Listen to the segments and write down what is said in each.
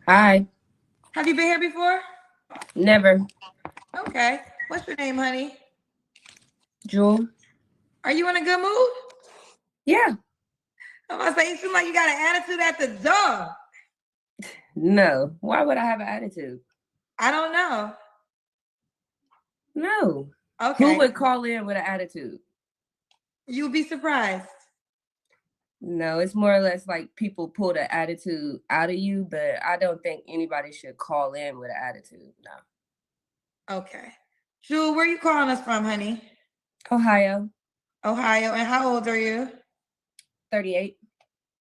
Hi. Have you been here before? Never. Okay. What's your name, honey? Jewel. Are you in a good mood? Yeah. I'm gonna say you seem like you got an attitude at the door. No. Why would I have an attitude? I don't know. No. Who Okay. would call in with an attitude? You'll be surprised. No, it's more or less like people pull the attitude out of you, but I don't think anybody should call in with an attitude. No. Okay. Jewel, where you calling us from, honey? Ohio. Ohio. And how old are you? 38.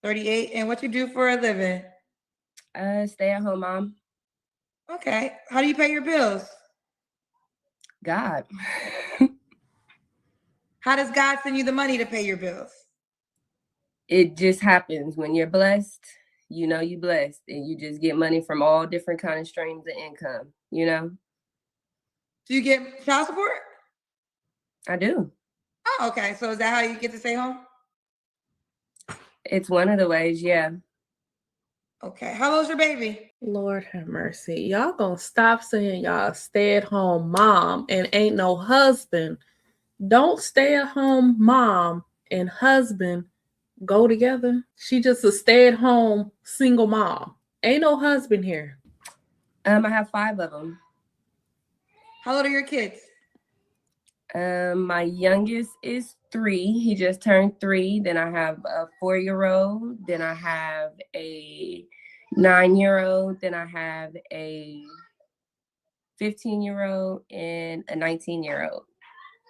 38. And what you do for a living? Stay at home mom. Okay. How do you pay your bills? God. How does God send you the money to pay your bills? It just happens when you're blessed. You know you blessed, and you just get money from all different kind of streams of income. Do you get child support? I do. Oh, okay. So is that how you get to stay home? It's one of the ways, yeah. Okay. How old's your baby? Lord have mercy. Y'all gonna stop saying y'all stay-at-home mom and ain't no husband. Don't stay-at-home mom and husband go together. She just a stay-at-home single mom. Ain't no husband here. I have 5 of them. How old are your kids? My youngest is 3. He just turned 3. Then I have a 4-year-old. Then I have a 9-year-old. Then I have a 15-year-old and a 19-year-old.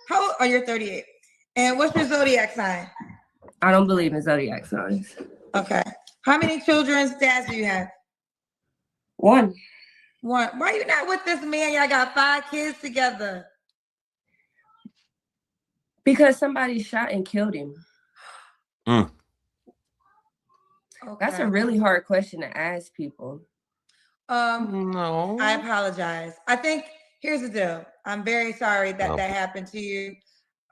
How old are you? 38. And what's your zodiac sign? I don't believe in zodiac signs. Okay. How many children's dads do you have? 1. Why are you not with this man? Y'all got 5 kids together. Because somebody shot and killed him. Okay. That's a really hard question to ask people. No. I apologize. I think here's the deal. I'm very sorry that that happened to you.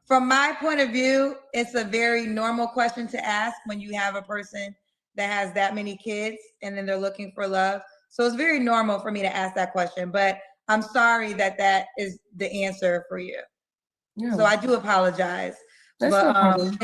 From my point of view, it's a very normal question to ask when you have a person that has that many kids and then they're looking for love. So it's very normal for me to ask that question, but I'm sorry that that is the answer for you. Yeah. So I do apologize. That's no problem.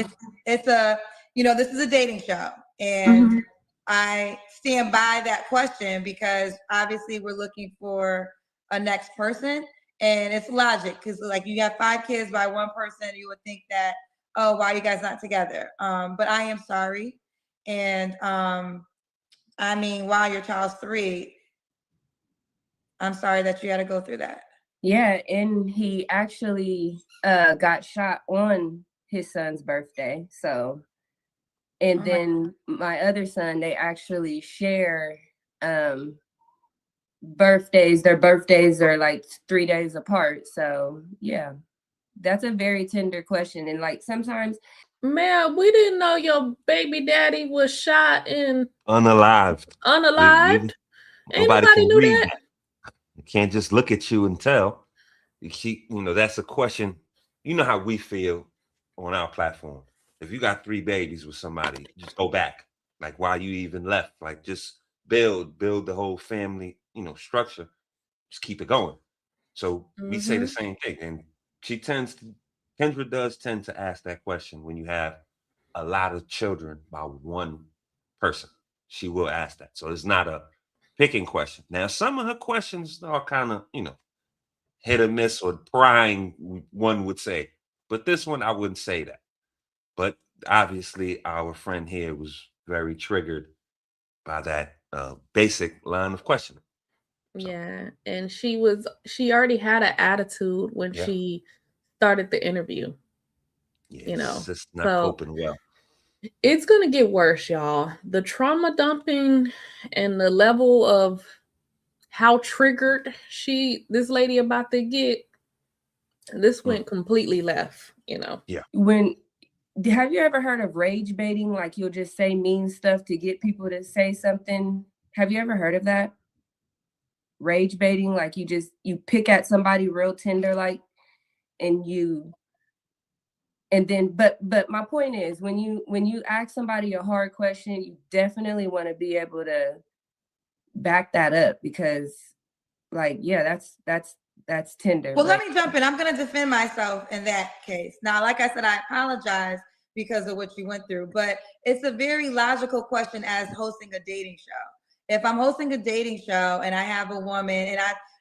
It's a, this is a dating show, and I stand by that question because obviously we're looking for a next person. And it's logic because like you have 5 kids by one person, you would think that, oh, why are you guys not together? But I am sorry. And I mean, while your child's 3, I'm sorry that you had to go through that. Yeah, and he actually got shot on his son's birthday. So, and then my other son, they actually share birthdays. Their birthdays are like 3 days apart. So yeah, that's a very tender question. And like sometimes, man, we didn't know your baby daddy was shot and unalived. Ain't nobody knew that. You can't just look at you and tell. That's a question. You know how we feel on our platform. If you got 3 babies with somebody, just go back. Like why you even left. Like just build the whole family, structure. Just keep it going. So we say the same thing. And Kendra does tend to ask that question when you have a lot of children by one person. She will ask that. So it's not a picking question. Now, some of her questions are kind of, hit or miss or prying, one would say. But this one, I wouldn't say that. But obviously, our friend here was very triggered by that basic line of questioning. So. Yeah, and she already had an attitude when she started the interview. Yes, it's not coping well. It's gonna get worse, y'all. The trauma dumping and the level of how triggered this lady about to get, this went completely left, Yeah. Have you ever heard of rage baiting? Like you'll just say mean stuff to get people to say something. Have you ever heard of that? Rage baiting, like you pick at somebody real tender, like, but my point is when you ask somebody a hard question, you definitely want to be able to back that up, because like, yeah, that's tender. Well, but- let me jump in. I'm going to defend myself in that case. Now, like I said, I apologize because of what you went through, but it's a very logical question as hosting a dating show. If I'm hosting a dating show and I have a woman, and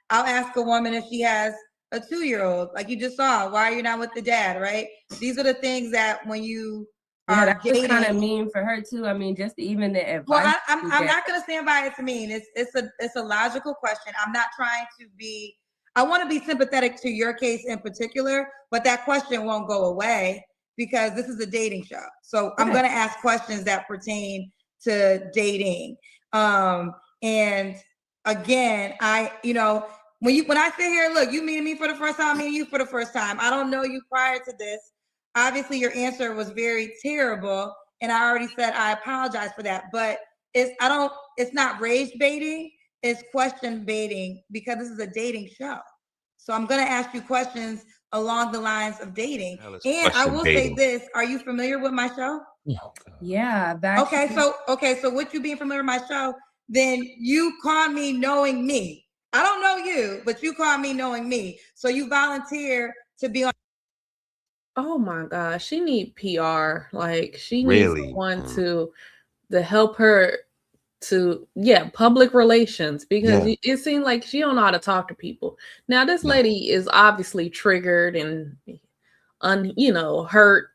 I'll ask a woman if she has a 2-year-old, like you just saw, why are you not with the dad, right? These are the things that when you yeah, are that was dating. kind of mean for her too. I mean, just even the advice. Well, I'm not going to stand by it to mean. It's a logical question. I'm not trying to be. I want to be sympathetic to your case in particular, but that question won't go away because this is a dating show. So I'm going to ask questions that pertain to dating. And again, when I sit here, look, you meeting me for the first time, I'm meeting you for the first time. I don't know you prior to this. Obviously, your answer was very terrible, and I already said I apologize for that. But it's not rage baiting, it's question baiting, because this is a dating show. So I'm going to ask you questions along the lines of dating. And I will say this: are you familiar with my show? Yeah. Okay, so with you being familiar with my show, then you call me knowing me. I don't know you, but you call me knowing me. So you volunteer to be on. Oh my gosh, she need PR. Like she Really? needs someone to help her to public relations, because it seems like she don't know how to talk to people. Now this lady is obviously triggered and hurt.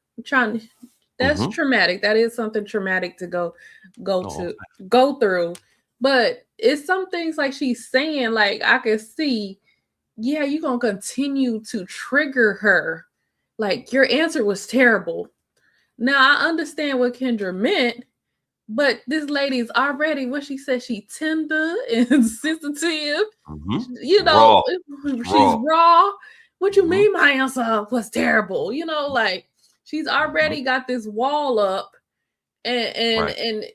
That's traumatic. That is something traumatic to go through. But it's some things like she's saying, like I can see, you're gonna continue to trigger her. Like your answer was terrible. Now I understand what Kendra meant, but this lady's already, what she said, she tender and sensitive. Raw. She's raw. What you mean my answer was terrible? Like she's already got this wall up, and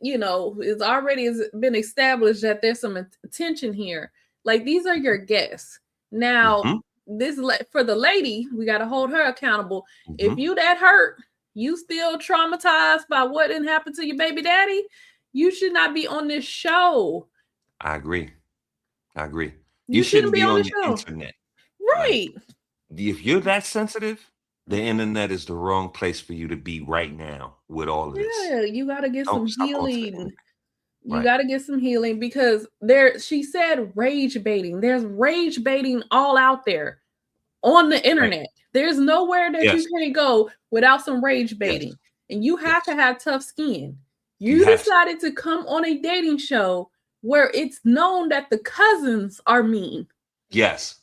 it's already been established that there's some tension here. Like these are your guests. Now, this for the lady, we got to hold her accountable. If you that hurt, you still traumatized by what didn't happen to your baby daddy, you should not be on this show. I agree. You shouldn't be on the show. Internet. Right. Like, if you're that sensitive, the internet is the wrong place for you to be right now with all of this. Yeah, you got to get some healing. You Right. got to get some healing, because she said rage baiting. There's rage baiting all out there on the internet. Right. There's nowhere that you can't go without some rage baiting. And you have to have tough skin. You decided to come on a dating show where it's known that the cousins are mean. Yes.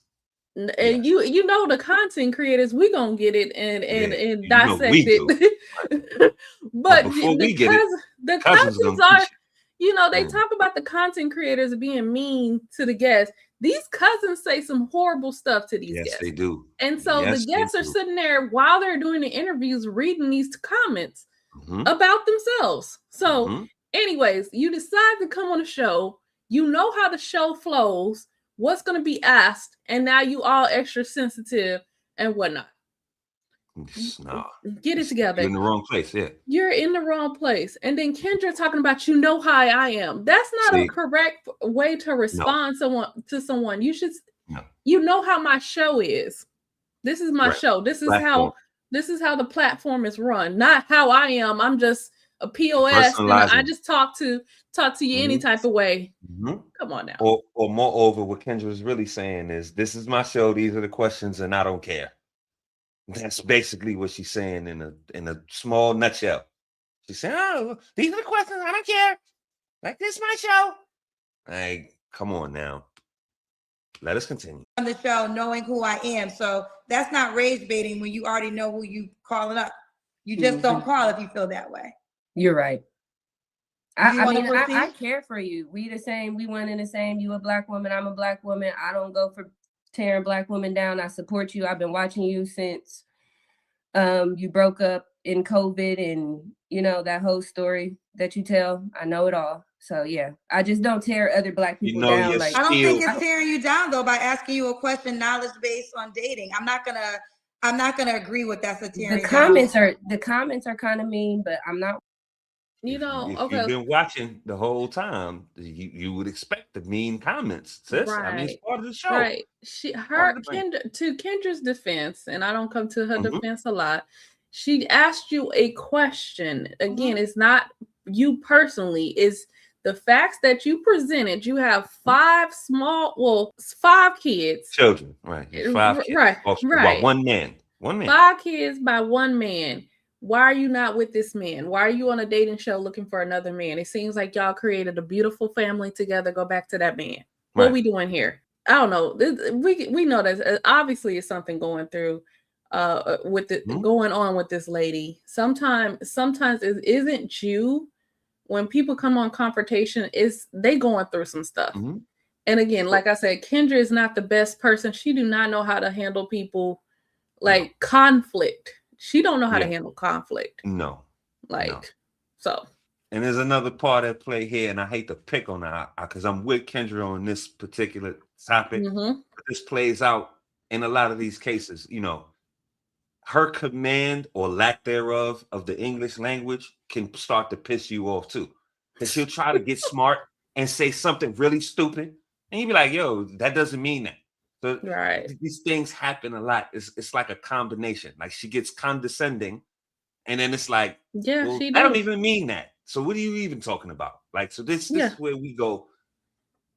And the content creators, we gonna get it and dissect it. But before we get it, the cousins are, they talk about the content creators being mean to the guests. These cousins say some horrible stuff to these guests. Yes, they do. And so the guests are sitting there while they're doing the interviews, reading these comments about themselves. So anyways, you decide to come on a show. You know how the show flows, what's going to be asked, and now you all extra sensitive and whatnot. No. Get it together. You're in the wrong place, You're in the wrong place. And then Kendra talking about, how I am. That's not a correct way to respond to someone. You should, how my show is. This is my show. This is how the platform is run. Not how I am. I'm just a POS. And I just talk to you any type of way. Come on now. Or moreover, what Kendra is really saying is, this is my show. These are the questions, and I don't care. That's basically what she's saying in a small nutshell. She's saying, "Oh, these are the questions. I don't care. Like, this is my show." Like, come on now. Let us continue. On the show, knowing who I am. So that's not rage baiting when you already know who you calling up. You just don't call if you feel that way. You're right. I care for you. We the same. We one in the same. You a black woman. I'm a black woman. I don't go for tearing black women down. I support you. I've been watching you since you broke up in COVID, and that whole story that you tell. I know it all. So yeah, I just don't tear other black people down. I don't think it's tearing you down though by asking you a question knowledge based on dating. I'm not gonna agree with that's a tearing. The comments are kind of mean, but I'm not. You know, if okay, you've been watching the whole time, you would expect the mean comments, sis. I mean, it's right, part of the show. right. Part Her of the thing. To Kendra's defense, and I don't come to her Mhm. defense a lot. She asked you a question. Again, Mhm. it's not you personally. It's the facts that you presented. You have five kids. Children, right? There's 5 kids. Right, Well, right. one man. 5 kids by one man. Why are you not with this man? Why are you on a dating show looking for another man? It seems like y'all created a beautiful family together. Go back to that man. What Right. we doing here? I don't know. We know that obviously it's something going through with it going on with this lady. Sometimes it isn't you. When people come on confrontation, is they going through some stuff. Mhm. And again, like I said, Kendra is not the best person. She do not know how to handle people like conflict. She don't know how to handle conflict. No. So. And there's another part at play here, and I hate to pick on her because I'm with Kendra on this particular topic. Mm-hmm. But this plays out in a lot of these cases. You know, her command or lack thereof of the English language can start to piss you off too, because she'll try to get smart and say something really stupid, and you'll be like, "Yo, that doesn't mean that." So these things happen a lot. It's like a combination. Like she gets condescending, and then it's like, well, I don't even mean that. So what are you even talking about? Like, so this is where we go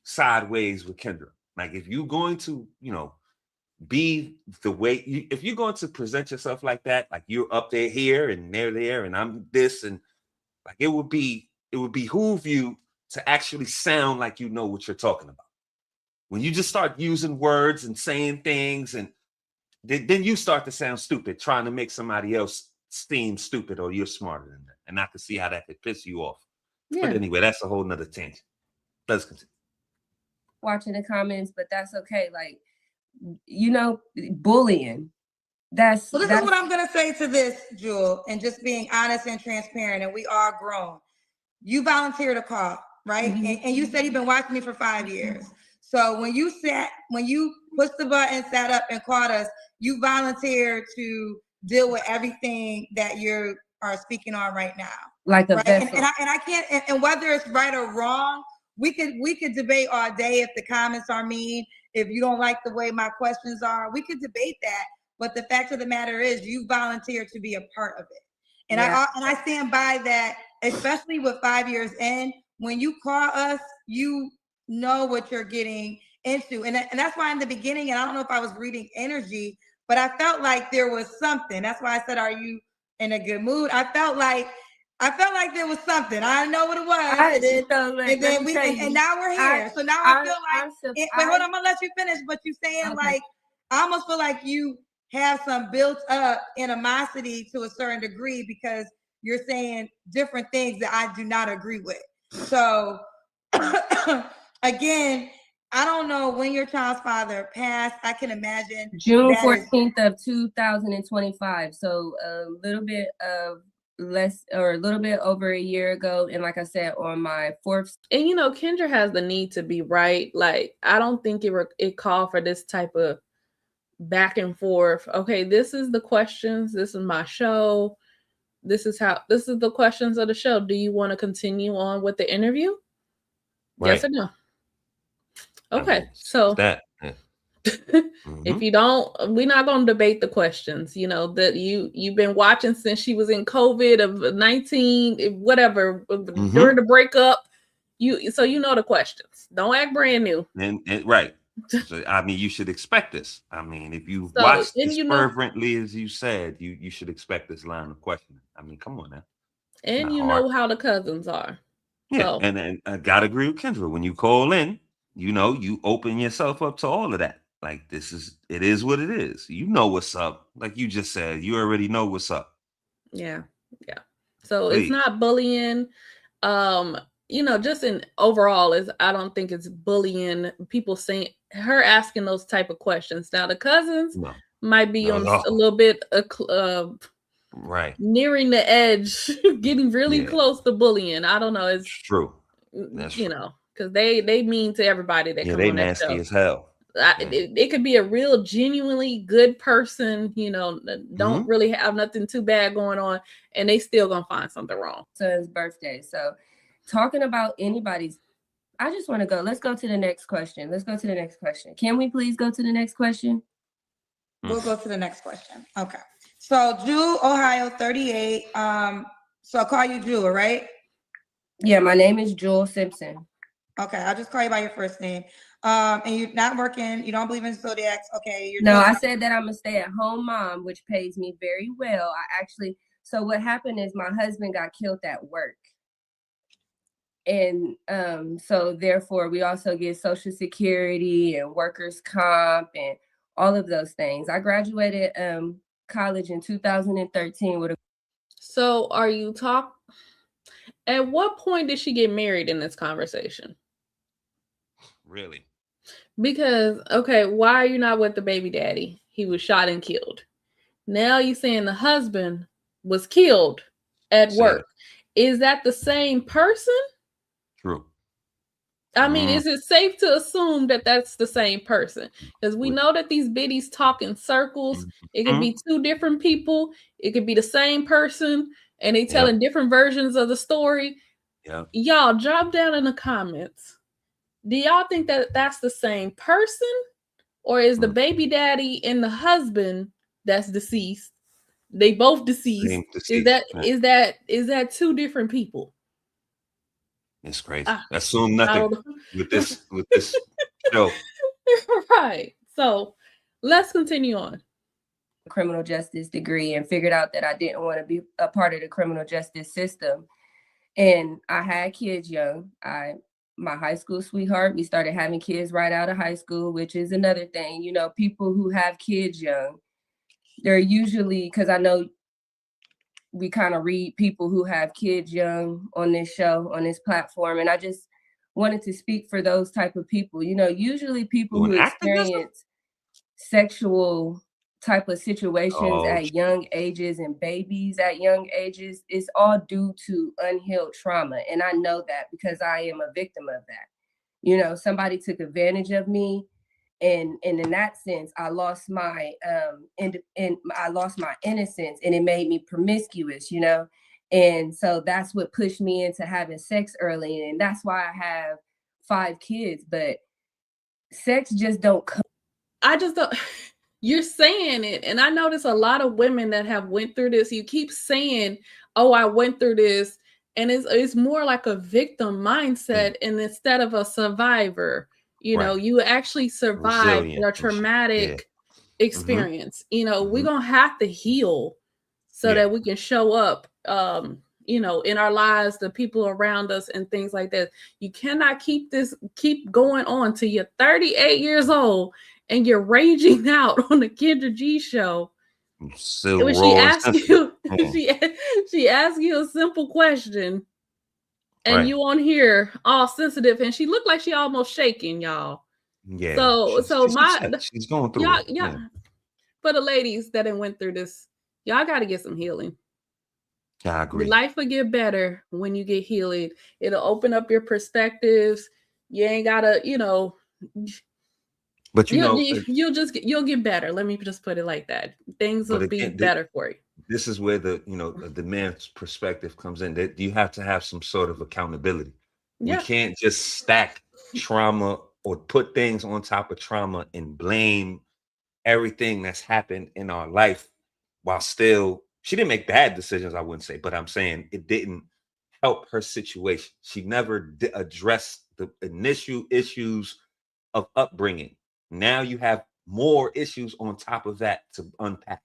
sideways with Kendra. Like, if you're going to, be the way, if you're going to present yourself like that, like you're up there here and they're there and I'm this, and like it would behoove you to actually sound like you know what you're talking about. When you just start using words and saying things, and then you start to sound stupid, trying to make somebody else seem stupid or you're smarter than that. And I can see how that could piss you off. But anyway, that's a whole nother tangent. Let's continue. Watching the comments, but that's okay. Like, bullying. This is what I'm gonna say to this, Jewel, and just being honest and transparent, and we are grown. You volunteered a call, right? Mm-hmm. And you said you've been watching me for 5 years. So when you pushed the button, sat up and called us, you volunteered to deal with everything that you are speaking on right now. Like a vessel. And I can't, and whether it's right or wrong, we could debate all day if the comments are mean, if you don't like the way my questions are, we could debate that. But the fact of the matter is you volunteered to be a part of it. And I stand by that, especially with 5 years in. When you call us, you know what you're getting into. And that's why in the beginning, and I don't know if I was reading energy, but I felt like there was something. That's why I said, are you in a good mood? I felt like there was something. I know what it was. And now we're here. So now I feel like, wait, hold on, I'm gonna let you finish, but you're saying like, I almost feel like you have some built up animosity to a certain degree because you're saying different things that I do not agree with. So again, I don't know when your child's father passed. I can imagine June 14th of 2025. So a little bit over a year ago. And like I said, on my 4th. And Kendra has the need to be right. Like, I don't think it called for this type of back and forth. Okay, this is the questions. This is my show. This is the questions of the show. Do you want to continue on with the interview? Right. Yes or no? Okay, so that. If you don't, we're not going to debate the questions. That you've been watching since she was in COVID of 19, whatever, during the breakup. So the questions. Don't act brand new. And right. So, I mean, you should expect this. I mean, if you watch this fervently, as you said, you should expect this line of questioning. I mean, come on now. And know how the cousins are. Yeah, so. And I gotta agree with Kendra. When you call in, you open yourself up to all of that. Like, it is what it is. You know what's up. Like you just said, you already know what's up. Yeah. So It's not bullying. Just in overall, I don't think it's bullying. People saying her asking those type of questions. Now the cousins might be on a little bit right nearing the edge, getting really close to bullying. I don't know. It's true. That's true. Because they mean to everybody that come they on that nasty show. As hell. It could be a real genuinely good person, don't really have nothing too bad going on, and they still gonna find something wrong. Son's birthday. So talking about anybody's, I just want to go. Let's go to the next question. Can we please go to the next question? We'll go to the next question. Okay. So Jewel, Ohio, 38. So I'll call you Jewel, right? Yeah, my name is Jewel Simpson. Okay, I'll just call you by your first name. And you're not working, you don't believe in zodiacs. Okay. No, I said that I'm a stay-at-home mom, which pays me very well. So what happened is my husband got killed at work. And so therefore we also get Social Security and workers' comp and all of those things. I graduated college in 2013 with a. So are you at what point did she get married in this conversation? Really? Because, okay, why are you not with the baby daddy? He was shot and killed. Now you're saying the husband was killed at work. Is that the same person? True. I mean, is it safe to assume that that's the same person? Because we know that these biddies talk in circles. It could be two different people. It could be the same person, and they telling different versions of the story. Yeah. Y'all drop down in the comments. Do y'all think that that's the same person, or is the baby daddy and the husband that's deceased? They both deceased. Is that two different people? It's crazy. Assume nothing with this show. Right. So let's continue on. Criminal justice degree and figured out that I didn't want to be a part of the criminal justice system. And I had kids young. My high school sweetheart, we started having kids right out of high school, which is another thing. People who have kids young, they're usually, because I know we kind of read people who have kids young on this show, on this platform. And I just wanted to speak for those type of people. Usually people who experience sexual type of situations at young ages and babies at young ages, it's all due to unhealed trauma. And I know that because I am a victim of that. Somebody took advantage of me. And in that sense, I lost my I lost my innocence, and it made me promiscuous, and so that's what pushed me into having sex early, and that's why I have 5 kids. But sex just don't come. I just don't. You're saying it, and I notice a lot of women that have went through this. You keep saying, "Oh, I went through this," and it's more like a victim mindset, and instead of a survivor. You actually survived a traumatic experience. We're gonna have to heal so that we can show up, in our lives, the people around us, and things like that. You cannot keep going on till you're 38 years old and you're raging out on the Kendra G show. When she asks you, she asks you a simple question. And you on here all sensitive, and she looked like she almost shaking, y'all. Yeah. She's going through it. Yeah. For the ladies that went through this, y'all got to get some healing. I agree. Your life will get better when you get healing. It'll open up your perspectives. You ain't gotta, But you'll get better. Let me just put it like that. Things will be better for you. This is where the man's perspective comes in. That you have to have some sort of accountability. Yeah. We can't just stack trauma or put things on top of trauma and blame everything that's happened in our life while still, she didn't make bad decisions, I wouldn't say, but I'm saying it didn't help her situation. She never addressed the initial issues of upbringing. Now you have more issues on top of that to unpack.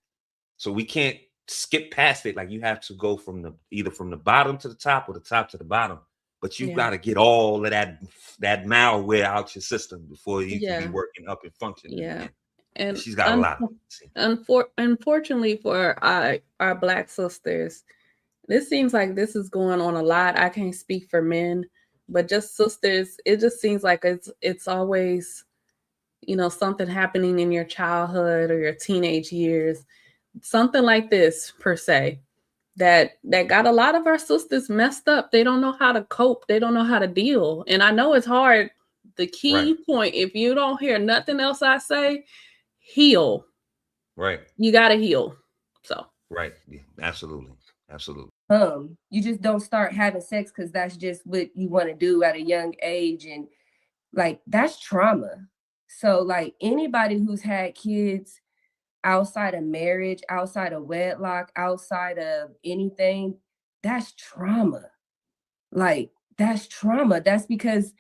So we can't skip past it. Like, you have to go either from the bottom to the top or the top to the bottom. But you got to get all of that malware out your system before you can be working up and functioning. Yeah. And she's got a lot of unfortunately for our Black sisters, this seems like this is going on a lot. I can't speak for men, but just sisters, it just seems like it's always, something happening in your childhood or your teenage years, something like this per se, that got a lot of our sisters messed up. They don't know how to cope. They don't know how to deal. And I know it's hard The key point, if you don't hear nothing else I say, heal. Right. You got to heal. So. Right. Yeah, absolutely. Absolutely. You just don't start having sex because that's just what you want to do at a young age. And like, that's trauma. So like anybody who's had kids outside of marriage, outside of wedlock, outside of anything, that's trauma. Like, that's trauma. That's because,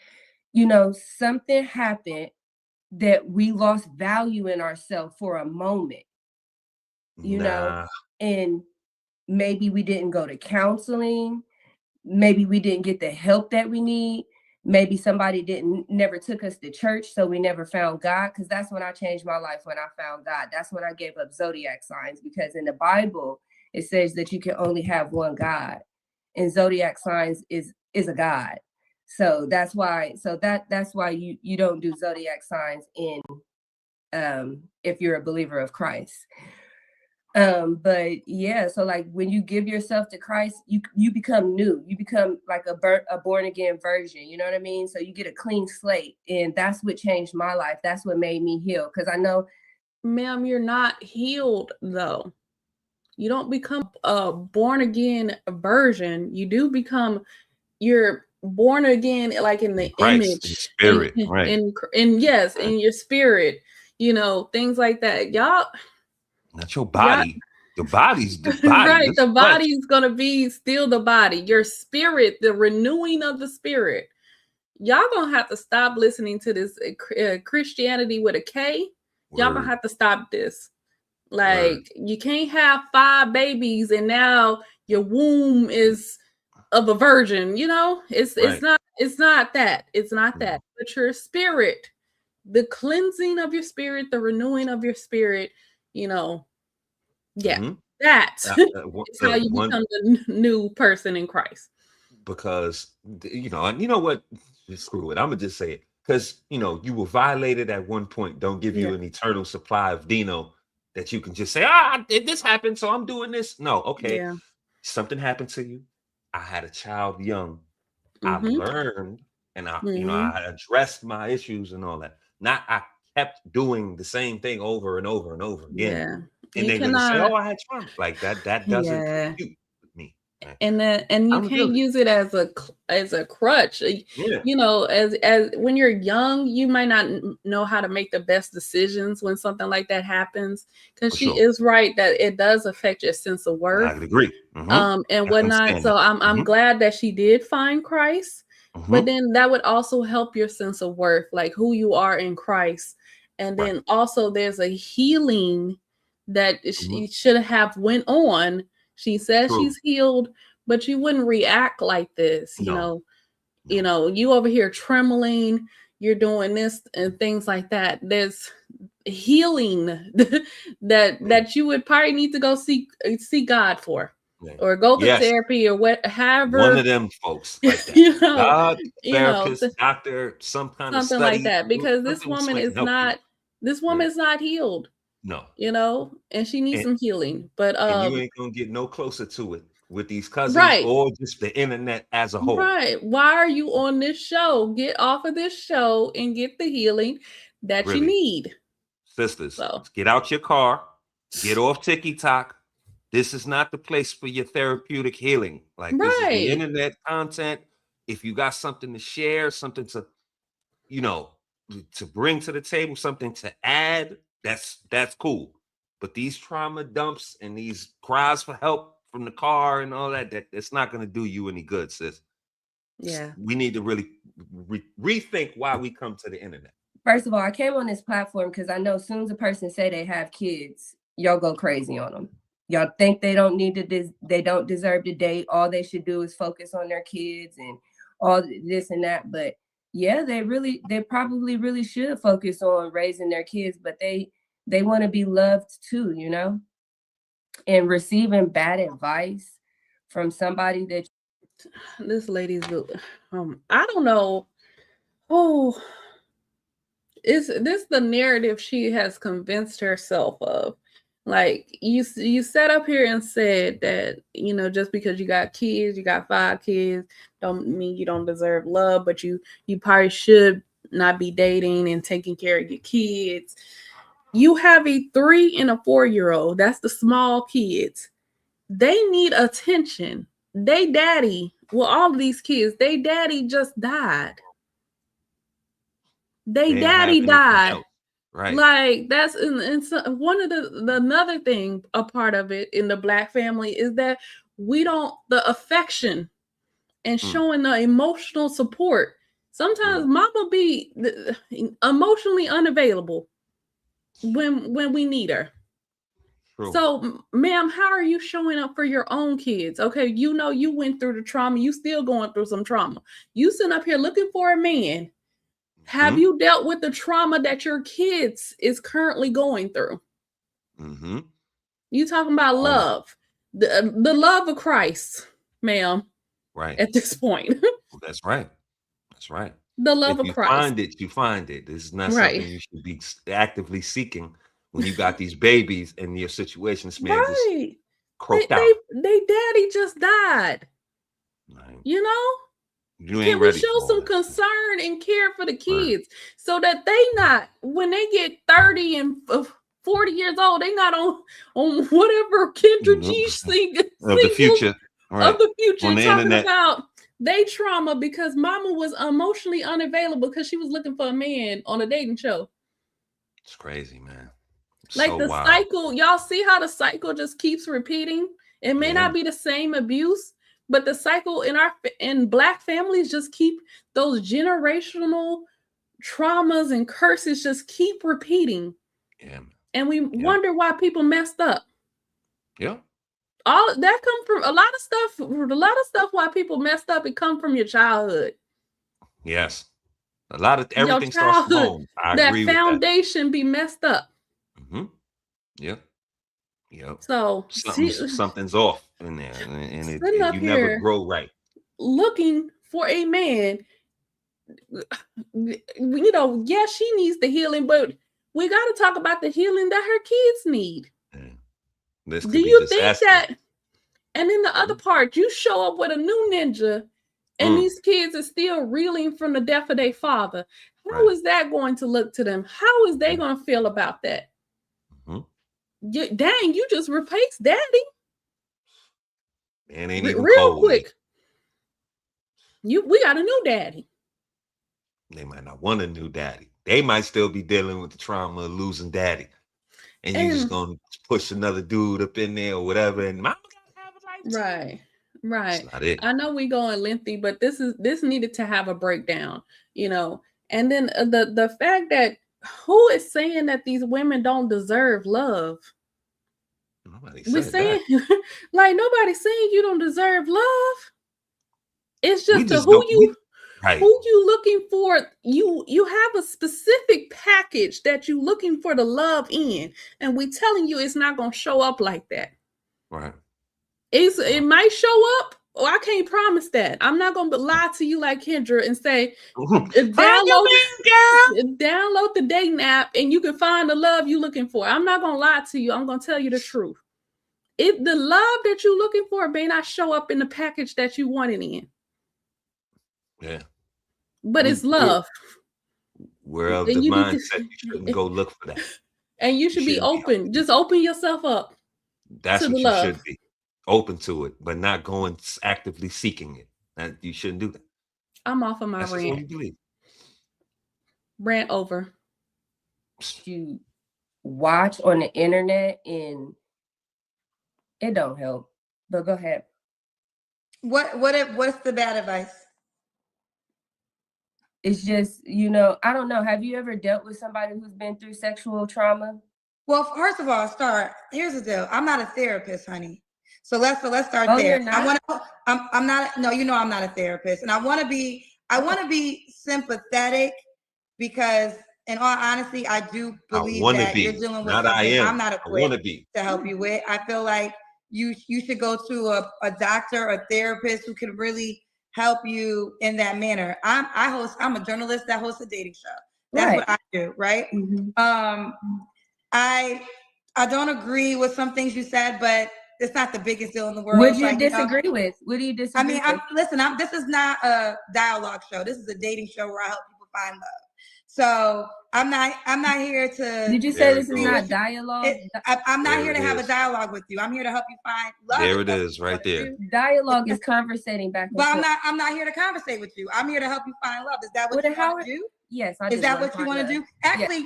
you know, something happened that we lost value in ourselves for a moment, you know, and maybe we didn't go to counseling. Maybe we didn't get the help that we need. Maybe somebody never took us to church, so we never found God. Because that's when I changed my life, when I found God. That's when I gave up zodiac signs, because in the Bible it says that you can only have one God, and zodiac signs is a God. So that's why. That's why you don't do zodiac signs in if you're a believer of Christ. But yeah, so like when you give yourself to Christ, you become new. You become like a born again version. You know what I mean? So you get a clean slate, and that's what changed my life. That's what made me heal. Because I know, ma'am, you're not healed though. You don't become a born again version. You do become, you're born again, like in the Christ, image, in spirit, right? And yes, in your spirit. You know, things like that. Y'all. Not your body. The body's the body. Right. The body's going to be still the body. Your spirit, the renewing of the spirit. Y'all going to have to stop listening to this Christianity with a K. Y'all going to have to stop this. Like, you can't have 5 babies and now your womb is of a virgin. You know, it's not that. It's not that. But your spirit, the cleansing of your spirit, the renewing of your spirit, you know, that's how you become the new person in Christ. Because, you know, and you know what? Screw it. I'm going to just say it. Because, you know, you were violated at one point. Don't give you an eternal supply of Dino that you can just say, this happened, so I'm doing this. No, okay. Yeah. Something happened to you. I had a child young. I've learned, and you know, I addressed my issues and all that. Not I kept doing the same thing over and over and over again. Yeah. And they're gonna say, "Oh, I had trauma." Like that doesn't compute with me. Right? And you can't use it as a crutch. Yeah. You know, as when you're young, you might not know how to make the best decisions when something like that happens. Because she is right that it does affect your sense of worth. I agree. And whatnot. So I'm glad that she did find Christ. But then that would also help your sense of worth, like who you are in Christ. And then also there's a healing that she should have went on. She says she's healed, but you wouldn't react like this. You know, you over here trembling, you're doing this and things like that. There's healing that you would probably need to go see God for. Or go to therapy or whatever. One of them folks like that. God, therapist, doctor, something study, like that. Because this woman is not healed. No. You know, and she needs some healing. But and you ain't gonna get no closer to it with these cousins or just the internet as a whole. Right. Why are you on this show? Get off of this show and get the healing that you need. Sisters, get out your car, get off TikTok. This is not the place for your therapeutic healing. Like this is the internet content. If you got something to share, something to, you know, to bring to the table, something to add, that's cool. But these trauma dumps and these cries for help from the car and all that's not going to do you any good, sis. Yeah. We need to really rethink why we come to the internet. First of all, I came on this platform because I know as soon as a person say they have kids, y'all go crazy on them. Y'all think they don't need to, they don't deserve to date. All they should do is focus on their kids and all this and that. But yeah, they probably really should focus on raising their kids, but they want to be loved too, you know? And receiving bad advice from somebody that this lady's I don't know. Oh, is this the narrative she has convinced herself of? Like you sat up here and said that, you know, just because you got kids, you got 5 kids, don't mean you don't deserve love, but you probably should not be dating and taking care of your kids. You have a 3 and a 4-year-old. That's the small kids. They need attention. They daddy, well, all of these kids, they daddy just died. They daddy died. Right. Like that's and so one of the another thing, a part of it in the Black family is that we don't the affection and showing the emotional support. Sometimes mama be emotionally unavailable when we need her. True. So, ma'am, how are you showing up for your own kids? Okay, you know you went through the trauma. You still going through some trauma. You sitting up here looking for a man. Have you dealt with the trauma that your kids is currently going through? You talking about love, the love of Christ, ma'am. Right. At this point. That's right. That's right. The love of Christ. You find it. This is not something you should be actively seeking when you got these babies and your situation. This man just croaked out. They daddy just died. Right. You know? Can we show some concern and care for the kids so that they not, when they get 30 and 40 years old, they not on whatever Kendra G of the future. Of the future, talking internet. About they trauma because mama was emotionally unavailable because she was looking for a man on a dating show. It's crazy, man. It's like so the wild. Cycle, y'all see how the cycle just keeps repeating? It may not be the same abuse, but the cycle in Black families just keep those generational traumas and curses just keep repeating. Yeah. And we wonder why people messed up. Yeah. All that come from a lot of stuff why people messed up. It come from your childhood. Yes. A lot of everything starts from home. I agree with that. Foundation be messed up. Yep. Yep. So something's off in there, and you never grow right. Looking for a man, you know, yes, she needs the healing, but we got to talk about the healing that her kids need. Do you think that? And then the other part, you show up with a new ninja, and these kids are still reeling from the death of their father. How is that going to look to them? How is they going to feel about that? Dang, you just replaced daddy. And ain't even real quick. We got a new daddy. They might not want a new daddy. They might still be dealing with the trauma of losing daddy. And you're just gonna push another dude up in there or whatever, and mama gotta have a right. That's not it. I know we going lengthy, but this needed to have a breakdown, you know. And then the fact that who is saying that these women don't deserve love? We're saying like nobody's saying you don't deserve love. It's just who you looking for. You have a specific package that you looking for the love in, and we telling you it's not gonna show up like that. Right. It might show up. Oh, I can't promise that. I'm not gonna lie to you like Kendra and say download the dating app and you can find the love you're looking for. I'm not gonna lie to you. I'm gonna tell you the truth. If the love that you're looking for may not show up in the package that you want it in. Yeah. But it's love. We're of the mindset you shouldn't go look for that. And you should be open. Just open yourself up. That's what you should be. Open to it, but not going actively seeking it. You shouldn't do that. I'm off of my rant. Rant over. You watch on the internet and it don't help. But go ahead. What's the bad advice? It's just, you know, I don't know. Have you ever dealt with somebody who's been through sexual trauma? Well, first of all, here's the deal. I'm not a therapist, honey. So let's start there. You're not? I'm not. No, you know I'm not a therapist, and I want to be sympathetic because, in all honesty, I do believe that you're dealing with something I'm not equipped to help you with. I feel like you should go to a doctor, a therapist who can really help you in that manner. I'm a journalist that hosts a dating show. That's what I do, right? I don't agree with some things you said, but it's not the biggest deal in the world. What do you disagree with? What do you disagree with? Listen, this is not a dialogue show. This is a dating show where I help people find love. So I'm not here to. Did you say this is not dialogue? I'm not here to have a dialogue with you. I'm here to help you find love. There it is, right there. Dialogue is conversating back and forth. But I'm not here to conversate with you. I'm here to help you find love. Is that what you want to do? Yes, Is that what you want to do? Actually,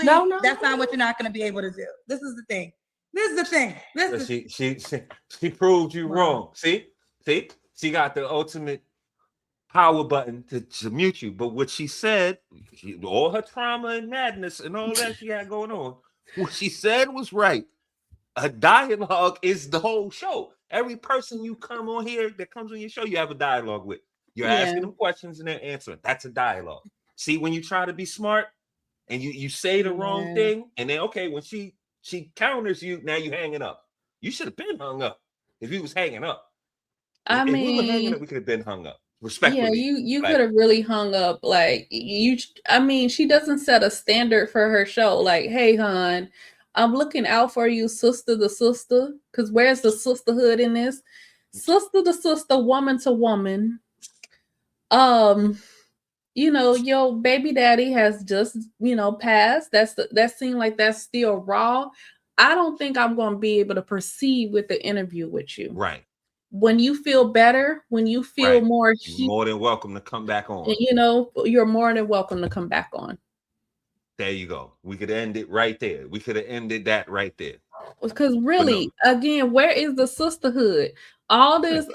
no, that's not what you're not going to be able to do. This is the thing. She proved you wrong. See, she got the ultimate power button to mute you. But what she said, all her trauma and madness and all that she had going on, what she said was right. A dialogue is the whole show. Every person you come on here that comes on your show, you have a dialogue with. You're asking them questions and they're answering. That's a dialogue. See, when you try to be smart and you say the wrong thing, and then when she counters you, now you hanging up. You should have been hung up if you was hanging up. If we were hanging up, we could have been hung up. Respectfully. Yeah, you could have really hung up. Like she doesn't set a standard for her show. Like, hey, hon, I'm looking out for you, sister to sister. Because where's the sisterhood in this? Sister to sister, woman to woman. Your baby daddy has just, passed. That seemed like that's still raw. I don't think I'm going to be able to proceed with the interview with you. Right. When you feel better, when you feel more you're more than welcome to come back on. You're more than welcome to come back on. There you go. We could end it right there. We could have ended that right there. Because really, again, where is the sisterhood? All this,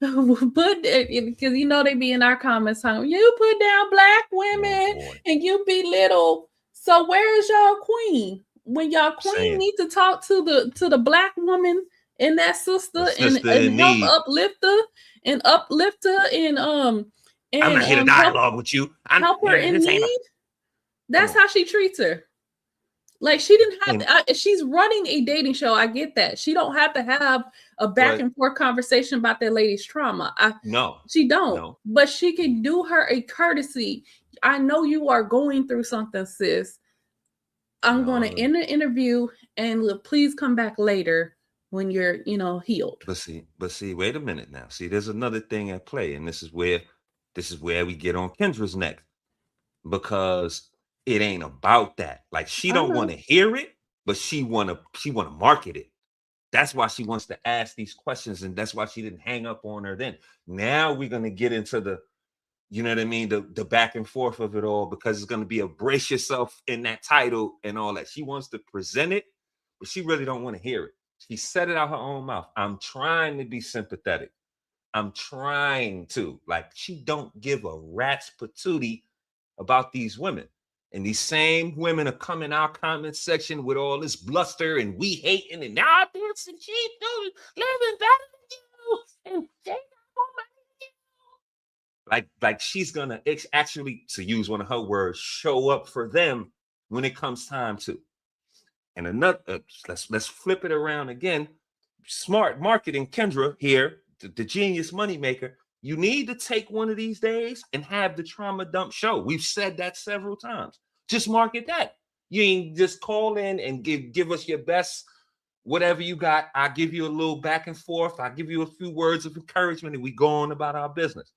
but because they be in our comments, you put down black women and you belittle. So where is y'all queen? When y'all queen need to talk to the black woman and that sister and help uplift her and I'm not here to dialogue with you. Help her in need. That's how she treats her. Like she didn't have to, she's running a dating show. I get that. She don't have to have a back and forth conversation about that lady's trauma. She don't. No. But she can do her a courtesy. I know you are going through something, sis. I'm going to end the interview and please come back later when you're, healed. But see, wait a minute now. See, there's another thing at play, and this is where we get on Kendra's neck, because it ain't about that. Like she don't want to hear it, but she wanna market it. That's why she wants to ask these questions, and that's why she didn't hang up on her then. Now we're gonna get into the, the back and forth of it all, because it's gonna be a brace yourself in that title and all that. She wants to present it, but she really don't want to hear it. She said it out her own mouth. I'm trying to be sympathetic. I'm trying to. Like, she don't give a rat's patootie about these women. And these same women are coming our comment section with all this bluster and we hating and now this and she do living better than you and they like she's gonna actually, to use one of her words, show up for them when it comes time to. And another, let's flip it around again. Smart marketing, Kendra here, the genius moneymaker. You need to take one of these days and have the trauma dump show. We've said that several times. Just market that. You ain't just call in and give us your best, whatever you got. I'll give you a little back and forth. I'll give you a few words of encouragement and we go on about our business.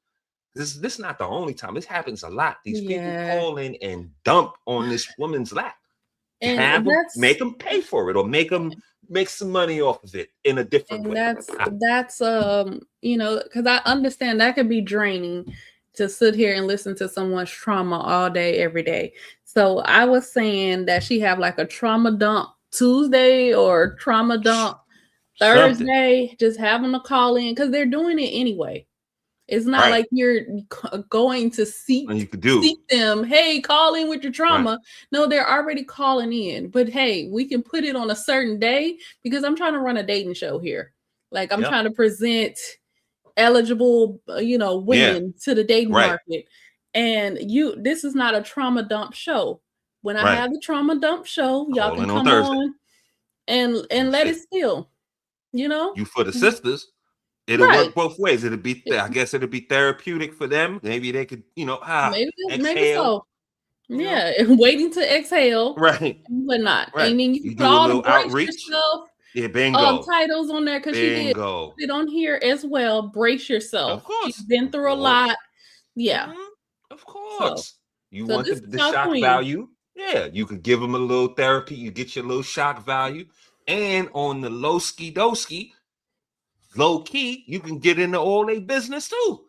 This is not the only time. This happens a lot. These people call in and dump on this woman's lap. And make them pay for it, or make some money off of it in a different way. That's because I understand that could be draining to sit here and listen to someone's trauma all day, every day. So I was saying that she have like a trauma dump Tuesday or trauma dump Thursday, just having a call in, because they're doing it anyway. It's not like you're going to seek them. Hey, call in with your trauma. Right. No, they're already calling in. But hey, we can put it on a certain day, because I'm trying to run a dating show here. Like I'm trying to present eligible, women to the dating market. And this is not a trauma dump show. When I have the trauma dump show, y'all can come on and let it spill. You for the sisters. It'll work both ways. I guess it'll be therapeutic for them. Maybe they could, maybe so. Yeah, waiting to exhale. Right. But not. Right. And then you put all the brace yourself. Yeah, bingo. Titles on there, because she did it on here as well. Brace yourself. Of course. She's been through a lot. Yeah. Mm-hmm. Of course. You So want this is the our shock queen. value? Yeah, you could give them a little therapy. You get your little shock value. And on the low ski doski, low key, you can get into all their business too.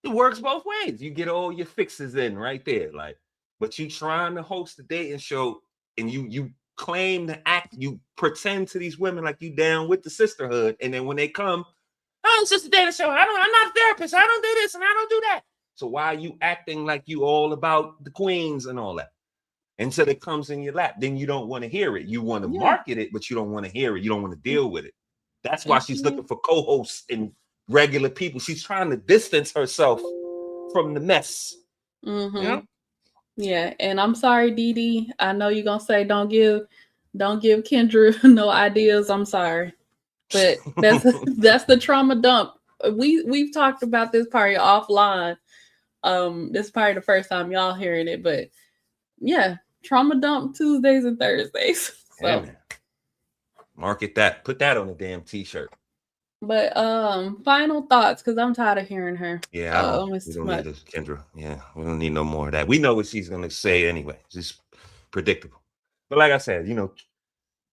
It works both ways. You get all your fixes in right there. Like, but you trying to host a dating show and you claim to act, you pretend to these women like you down with the sisterhood. And then when they come, oh, it's just a dating show. I'm not a therapist. I don't do this and I don't do that. So why are you acting like you all about the queens and all that? Until it comes in your lap, then you don't want to hear it. You want to market it, but you don't want to hear it. You don't want to deal with it. That's why she's looking for co-hosts and regular people. She's trying to distance herself from the mess. Mm-hmm. You know? Yeah, and I'm sorry, Dee Dee. I know you're gonna say don't give Kendra no ideas. I'm sorry, but that's the trauma dump. We've talked about this part offline. This is probably the first time y'all hearing it, but yeah, trauma dump Tuesdays and Thursdays. So. Yeah, man. Market that. Put that on a damn t-shirt. But final thoughts, because I'm tired of hearing her. Yeah, we don't need this, Kendra. Yeah, we don't need no more of that. We know what she's gonna say anyway. It's just predictable. But like I said, you know,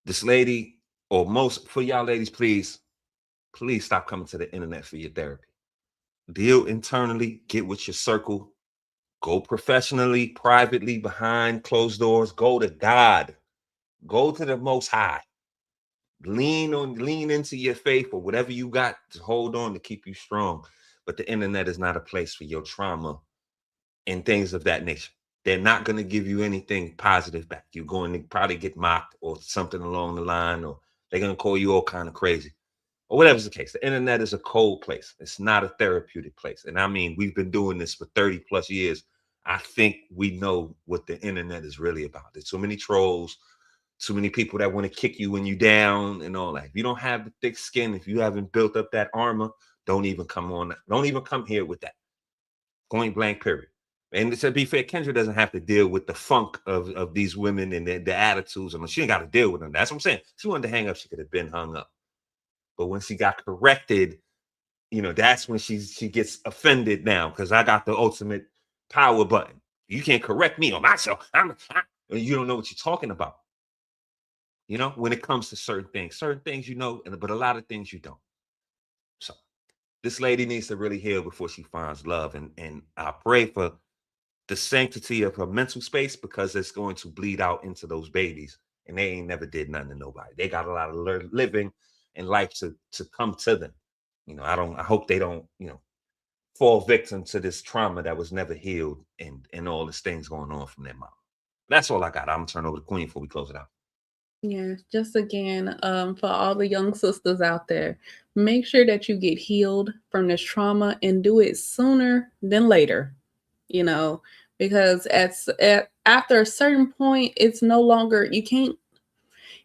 this lady, or most for y'all ladies, please stop coming to the internet for your therapy. Deal internally, get with your circle, go professionally, privately, behind closed doors, go to God, go to the Most High. Lean into your faith or whatever you got to hold on to keep you strong. But the internet is not a place for your trauma and things of that nature. They're not going to give you anything positive back. You're going to probably get mocked or something along the line, or they're going to call you all kind of crazy or whatever's the case. The internet is a cold place. It's not a therapeutic place. And I mean, we've been doing this for 30 plus years. I think we know what the internet is really about. There's so many trolls, too many people that want to kick you when you down and all that. If you don't have the thick skin, if you haven't built up that armor, don't even come on. Don't even come here with that. Point blank, period. And to be fair, Kendra doesn't have to deal with the funk of these women and their attitudes. And she ain't got to deal with them. That's what I'm saying. She wanted to hang up. She could have been hung up. But when she got corrected, you know, that's when she gets offended now, because I got the ultimate power button. You can't correct me on myself. You don't know what you're talking about. You know, when it comes to certain things, you know, but a lot of things you don't. So this lady needs to really heal before she finds love. And I pray for the sanctity of her mental space, because it's going to bleed out into those babies. And they ain't never did nothing to nobody. They got a lot of living and life to come to them. You know, I hope they don't, you know, fall victim to this trauma that was never healed and all these things going on from their mom. That's all I got. I'm gonna turn over to Queen before we close it out. Yeah, just again, for all the young sisters out there, make sure that you get healed from this trauma and do it sooner than later, you know, because after a certain point, it's no longer, you can't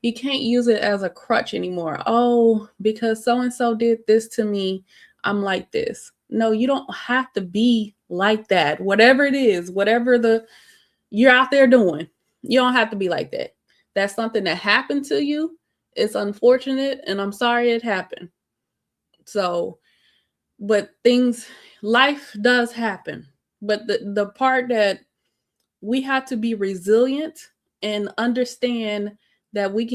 use it as a crutch anymore. Oh, because so-and-so did this to me, I'm like this. No, you don't have to be like that. Whatever it is, whatever you're out there doing, you don't have to be like that. That's something that happened to you. It's unfortunate, and I'm sorry it happened. So, but life does happen. But the part that we have to be resilient and understand that we're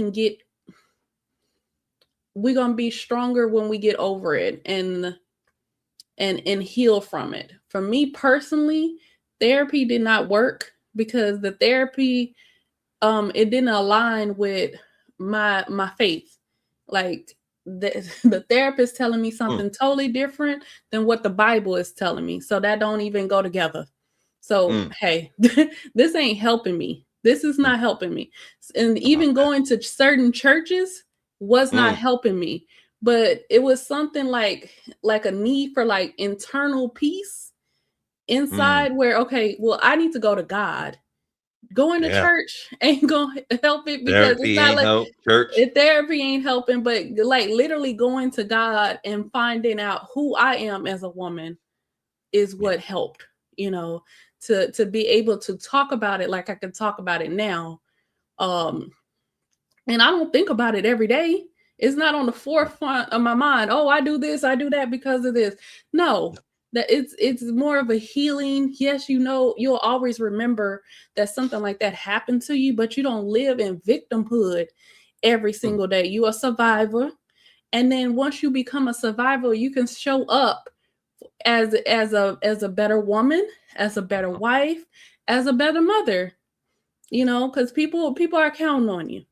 gonna be stronger when we get over it and heal from it. For me personally, therapy did not work because the therapy it didn't align with my faith. Like the therapist telling me something totally different than what the Bible is telling me. So that don't even go together. So hey, this ain't helping me. This is not helping me. And even going to certain churches was not helping me. But it was something like a need for like internal peace inside where, okay, well, I need to go to God. Going to church ain't gonna help it, because Therapy it's not like church. Therapy ain't helping, but like literally going to God and finding out who I am as a woman is what helped, you know, to be able to talk about it like I can talk about it now. And I don't think about it every day. It's not on the forefront of my mind. Oh, I do this, I do that because of this. No, that it's more of a healing. Yes, you know, you'll always remember that something like that happened to you, but you don't live in victimhood every single day. You're a survivor. And then once you become a survivor, you can show up as a better woman, as a better wife, as a better mother. You know, because people are counting on you.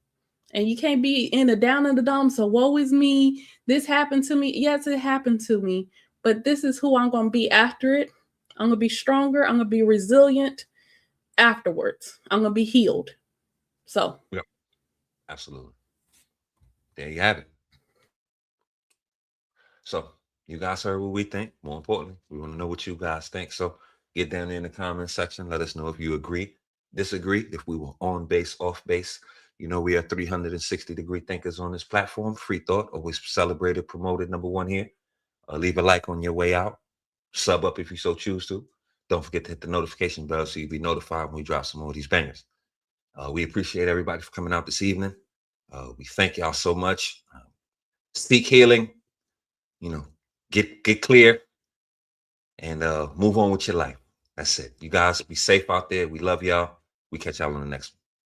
And you can't be in the down in the dumps. So woe is me. This happened to me. Yes, it happened to me. But this is who I'm going to be after it. I'm going to be stronger. I'm going to be resilient afterwards. I'm going to be healed. So. Yep. Absolutely. There you have it. So you guys heard what we think. More importantly, we want to know what you guys think. So get down there in the comment section. Let us know if you agree, disagree, if we were on base, off base. You know, we are 360-degree thinkers on this platform. Free thought, always celebrated, promoted, #1 here. Leave a like on your way out. Sub up if you so choose to. Don't forget to hit the notification bell so you'll be notified when we drop some more of these bangers. We appreciate everybody for coming out this evening. We thank y'all so much. Seek healing. You know, get clear and move on with your life. That's it. You guys be safe out there. We love y'all. We catch y'all on the next one.